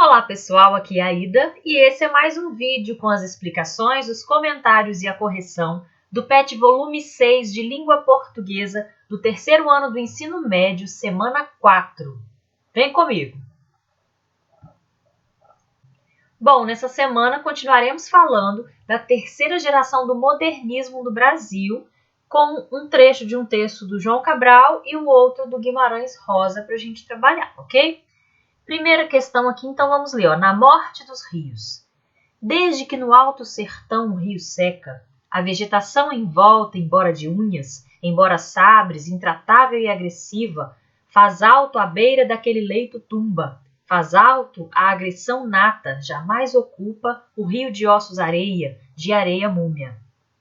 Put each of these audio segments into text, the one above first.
Olá pessoal, aqui é a Ida e esse é mais um vídeo com as explicações, os comentários e a correção do PET volume 6 de língua portuguesa do terceiro ano do ensino médio, semana 4. Vem comigo! Bom, nessa semana continuaremos falando da terceira geração do modernismo no Brasil, com um trecho de um texto do João Cabral e o outro do Guimarães Rosa para a gente trabalhar, ok? Primeira questão aqui, então vamos ler. Na morte dos rios. Desde que no alto sertão o rio seca, a vegetação em volta, embora de unhas, embora sabres, intratável e agressiva, faz alto à beira daquele leito tumba, faz alto a agressão nata, jamais ocupa o rio de ossos areia, de areia múmia.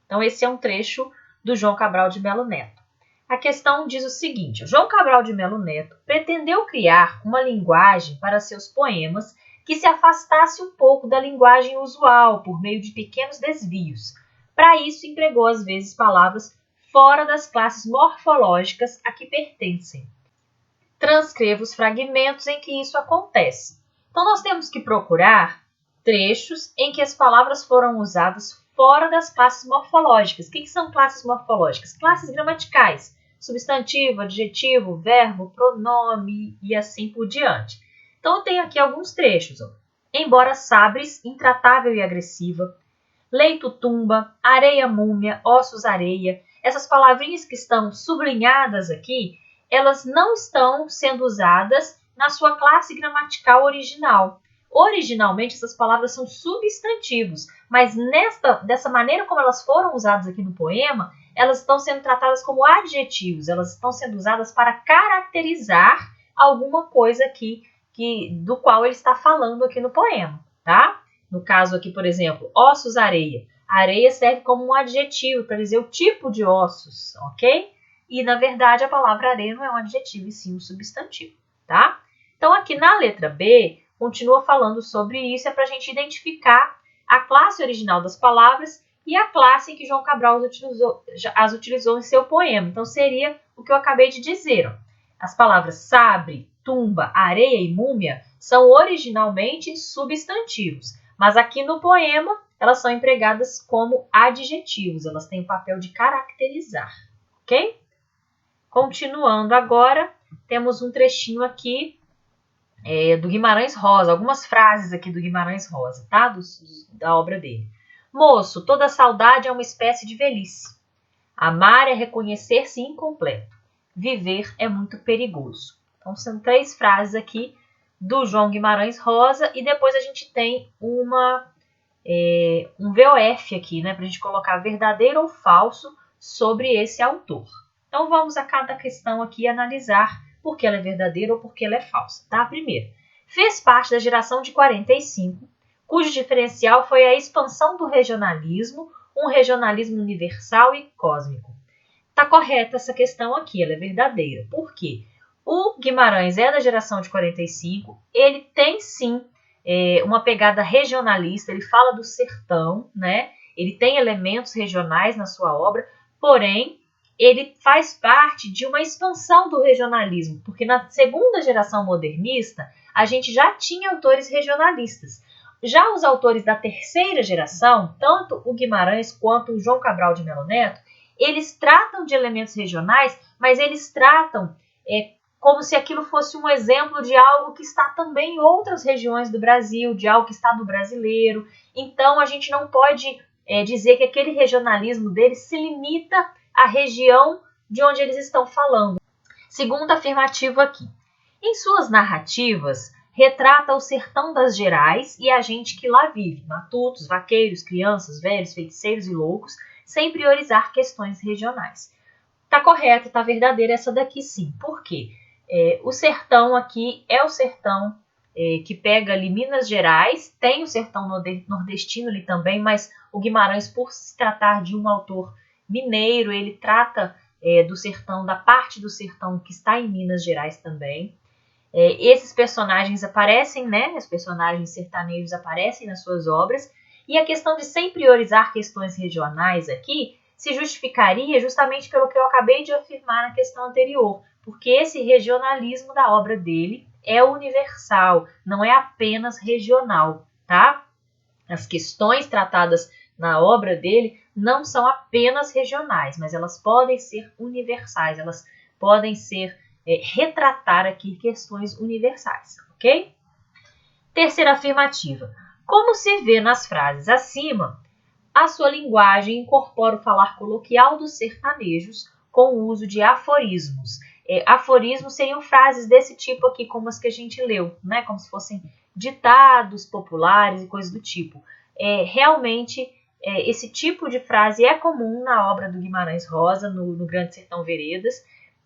Então esse é um trecho do João Cabral de Melo Neto. A questão diz o seguinte: o João Cabral de Melo Neto pretendeu criar uma linguagem para seus poemas que se afastasse um pouco da linguagem usual por meio de pequenos desvios. Para isso, empregou às vezes palavras fora das classes morfológicas a que pertencem. Transcreva os fragmentos em que isso acontece. Então, nós temos que procurar trechos em que as palavras foram usadas fora das classes morfológicas. O que são classes morfológicas? Classes gramaticais. Substantivo, adjetivo, verbo, pronome e assim por diante. Então, eu tenho aqui alguns trechos. Embora sabres, intratável e agressiva, leito tumba, areia múmia, ossos areia. Essas palavrinhas que estão sublinhadas aqui, elas não estão sendo usadas na sua classe gramatical original. Originalmente, essas palavras são substantivos, mas dessa maneira como elas foram usadas aqui no poema, elas estão sendo tratadas como adjetivos, elas estão sendo usadas para caracterizar alguma coisa aqui do qual ele está falando aqui no poema, tá? No caso aqui, por exemplo, ossos areia. Areia serve como um adjetivo para dizer o tipo de ossos, ok? E, na verdade, a palavra areia não é um adjetivo, e sim um substantivo, tá? Então, aqui na letra B, continua falando sobre isso, é para a gente identificar a classe original das palavras e a classe em que João Cabral as utilizou em seu poema. Então, seria o que eu acabei de dizer. Ó. As palavras sabre, tumba, areia e múmia são originalmente substantivos, mas aqui no poema elas são empregadas como adjetivos, elas têm o papel de caracterizar, ok? Continuando agora, temos um trechinho aqui do Guimarães Rosa, algumas frases aqui do Guimarães Rosa, tá? Da obra dele. Moço, toda saudade é uma espécie de velhice. Amar é reconhecer-se incompleto. Viver é muito perigoso. Então, são 3 frases aqui do João Guimarães Rosa e depois a gente tem um VOF aqui, né? Para a gente colocar verdadeiro ou falso sobre esse autor. Então, vamos a cada questão aqui analisar por que ela é verdadeira ou por que ela é falsa, tá? Primeiro, fez parte da geração de 45, cujo diferencial foi a expansão do regionalismo, um regionalismo universal e cósmico. Tá correta essa questão aqui, ela é verdadeira. Por quê? O Guimarães é da geração de 45, ele tem sim uma pegada regionalista, ele fala do sertão, né? Ele tem elementos regionais na sua obra, porém, ele faz parte de uma expansão do regionalismo, porque na segunda geração modernista, a gente já tinha autores regionalistas. Já os autores da terceira geração, tanto o Guimarães quanto o João Cabral de Melo Neto, eles tratam de elementos regionais, mas eles tratam como se aquilo fosse um exemplo de algo que está também em outras regiões do Brasil, de algo que está no brasileiro. Então, a gente não pode dizer que aquele regionalismo deles se limita à região de onde eles estão falando. Segunda afirmativa aqui. Em suas narrativas, retrata o sertão das Gerais e a gente que lá vive, matutos, vaqueiros, crianças, velhos, feiticeiros e loucos, sem priorizar questões regionais. Tá correto, tá verdadeira essa daqui sim. Por quê? O sertão aqui é o sertão que pega ali Minas Gerais, tem o sertão nordestino ali também, mas o Guimarães, por se tratar de um autor mineiro, ele trata do sertão, da parte do sertão que está em Minas Gerais também. Esses personagens aparecem, né? Os personagens sertanejos aparecem nas suas obras, e a questão de sem priorizar questões regionais aqui se justificaria justamente pelo que eu acabei de afirmar na questão anterior, porque esse regionalismo da obra dele é universal, não é apenas regional, tá? As questões tratadas na obra dele não são apenas regionais, mas elas podem ser universais, elas podem ser retratar aqui questões universais, ok? Terceira afirmativa. Como se vê nas frases acima, a sua linguagem incorpora o falar coloquial dos sertanejos com o uso de aforismos. Aforismos seriam frases desse tipo aqui, como as que a gente leu, né? Como se fossem ditados populares e coisas do tipo. Realmente, esse tipo de frase é comum na obra do Guimarães Rosa, no Grande Sertão Veredas,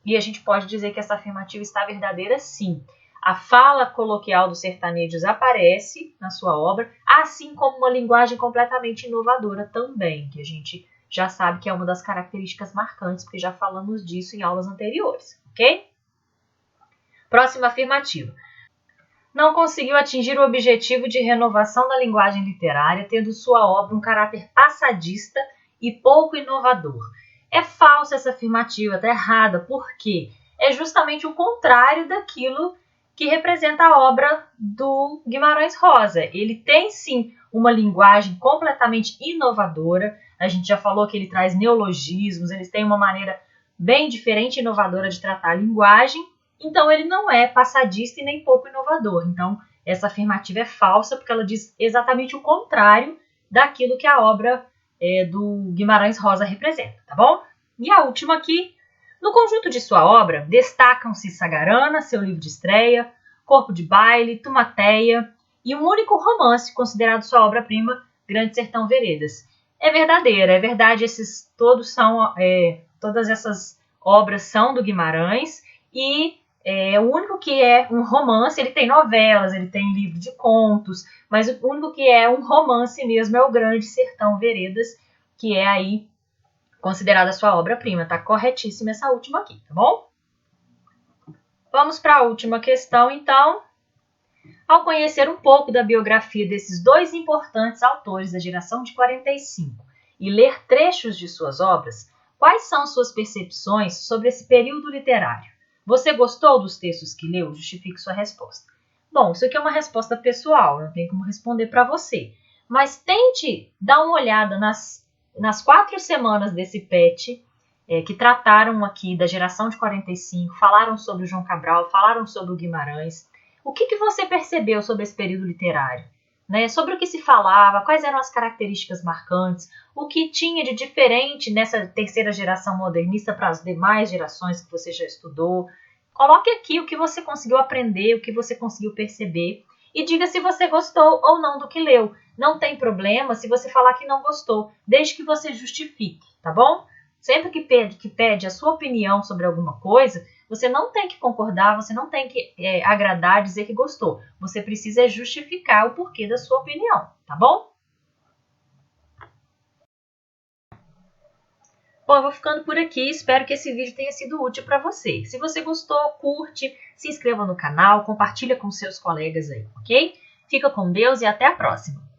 e a gente pode dizer que essa afirmativa está verdadeira, sim. A fala coloquial dos sertanejos aparece na sua obra, assim como uma linguagem completamente inovadora também, que a gente já sabe que é uma das características marcantes, porque já falamos disso em aulas anteriores, ok? Próxima afirmativa. Não conseguiu atingir o objetivo de renovação da linguagem literária, tendo sua obra um caráter passadista e pouco inovador. É falsa essa afirmativa, está errada, porque é justamente o contrário daquilo que representa a obra do Guimarães Rosa. Ele tem, sim, uma linguagem completamente inovadora. A gente já falou que ele traz neologismos, eles têm uma maneira bem diferente e inovadora de tratar a linguagem. Então, ele não é passadista e nem pouco inovador. Então, essa afirmativa é falsa, porque ela diz exatamente o contrário daquilo que a obra do Guimarães Rosa representa, tá bom? E a última aqui. No conjunto de sua obra, destacam-se Sagarana, seu livro de estreia, Corpo de Baile, Tumateia e um único romance considerado sua obra-prima, Grande Sertão Veredas. É verdadeira, é verdade, todas essas obras são do Guimarães e o único que é um romance, ele tem novelas, ele tem livro de contos, mas o único que é um romance mesmo é o Grande Sertão Veredas, que é aí considerada sua obra-prima. Tá corretíssima essa última aqui, tá bom? Vamos para a última questão, então. Ao conhecer um pouco da biografia desses dois importantes autores da geração de 45 e ler trechos de suas obras, quais são suas percepções sobre esse período literário? Você gostou dos textos que leu? Justifique sua resposta. Bom, isso aqui é uma resposta pessoal, não tem como responder para você. Mas tente dar uma olhada nas 4 semanas desse PET, que trataram aqui da geração de 45, falaram sobre o João Cabral, falaram sobre o Guimarães. O que você percebeu sobre esse período literário? Né? Sobre o que se falava, quais eram as características marcantes, o que tinha de diferente nessa terceira geração modernista para as demais gerações que você já estudou. Coloque aqui o que você conseguiu aprender, o que você conseguiu perceber e diga se você gostou ou não do que leu. Não tem problema se você falar que não gostou, desde que você justifique, tá bom? Sempre que pede a sua opinião sobre alguma coisa, você não tem que concordar, você não tem que agradar, dizer que gostou. Você precisa justificar o porquê da sua opinião, tá bom? Bom, eu vou ficando por aqui, espero que esse vídeo tenha sido útil para você. Se você gostou, curte, se inscreva no canal, compartilha com seus colegas aí, ok? Fica com Deus e até a próxima!